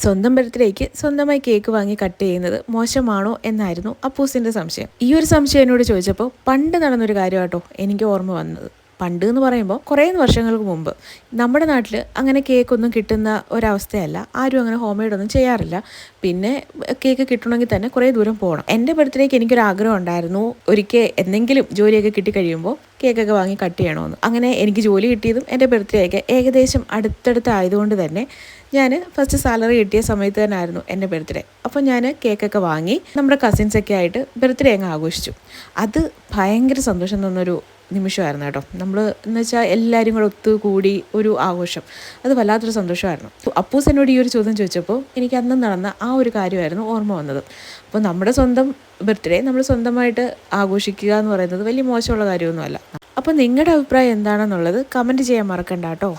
സ്വന്തം ബർത്ത്ഡേക്ക് സ്വന്തമായി കേക്ക് വാങ്ങി കട്ട് ചെയ്യുന്നത് മോശമാണോ എന്നായിരുന്നു അപ്പൂസിൻ്റെ സംശയം. ഈ ഒരു സംശയം എന്നോട് ചോദിച്ചപ്പോൾ പണ്ട് നടന്നൊരു കാര്യം കേട്ടോ എനിക്ക് ഓർമ്മ വന്നത്. പണ്ട് എന്ന് പറയുമ്പോൾ കുറേ വർഷങ്ങൾക്ക് മുമ്പ് നമ്മുടെ നാട്ടിൽ അങ്ങനെ കേക്കൊന്നും കിട്ടുന്ന ഒരവസ്ഥയല്ല. ആരും അങ്ങനെ ഹോം മെയ്ഡൊന്നും ചെയ്യാറില്ല. പിന്നെ കേക്ക് കിട്ടണമെങ്കിൽ തന്നെ കുറേ ദൂരം പോകണം. എൻ്റെ ബർത്ത്ഡേക്ക് എനിക്കൊരാഗ്രഹം ഉണ്ടായിരുന്നു, ഒരിക്കൽ എന്തെങ്കിലും ജോലിയൊക്കെ കിട്ടിക്കഴിയുമ്പോൾ കേക്കൊക്കെ വാങ്ങി കട്ട് ചെയ്യണമെന്ന്. അങ്ങനെ എനിക്ക് ജോലി കിട്ടിയതും എൻ്റെ ബർത്ത്ഡേയൊക്കെ ഏകദേശം അടുത്തടുത്തായതുകൊണ്ട് തന്നെ ഞാൻ ഫസ്റ്റ് സാലറി കിട്ടിയ സമയത്ത് തന്നെ ആയിരുന്നു എൻ്റെ ബർത്ത്ഡേ. അപ്പോൾ ഞാൻ കേക്കൊക്കെ വാങ്ങി നമ്മുടെ കസിൻസൊക്കെ ആയിട്ട് ബർത്ത്ഡേ അങ്ങ് ആഘോഷിച്ചു. അത് ഭയങ്കര സന്തോഷം തന്നൊരു നിമിഷമായിരുന്നു കേട്ടോ. നമ്മൾ എന്ന് വെച്ചാൽ എല്ലാവരും കൂടെ ഒത്തുകൂടി ഒരു ആഘോഷം, അത് വല്ലാത്തൊരു സന്തോഷമായിരുന്നു. അപ്പൂസ് എന്നോട് ഈ ഒരു ചോദ്യം ചോദിച്ചപ്പോൾ എനിക്ക് അന്ന് നടന്ന ആ ഒരു കാര്യമായിരുന്നു ഓർമ്മ വന്നത്. അപ്പോൾ നമ്മുടെ സ്വന്തം ബർത്ത്ഡേ നമ്മൾ സ്വന്തമായിട്ട് ആഘോഷിക്കുക എന്ന് പറയുന്നത് വലിയ മോശമുള്ള കാര്യമൊന്നുമല്ല. അപ്പോൾ നിങ്ങളുടെ അഭിപ്രായം എന്താണെന്നുള്ളത് കമൻറ്റ് ചെയ്യാൻ മറക്കണ്ട കേട്ടോ.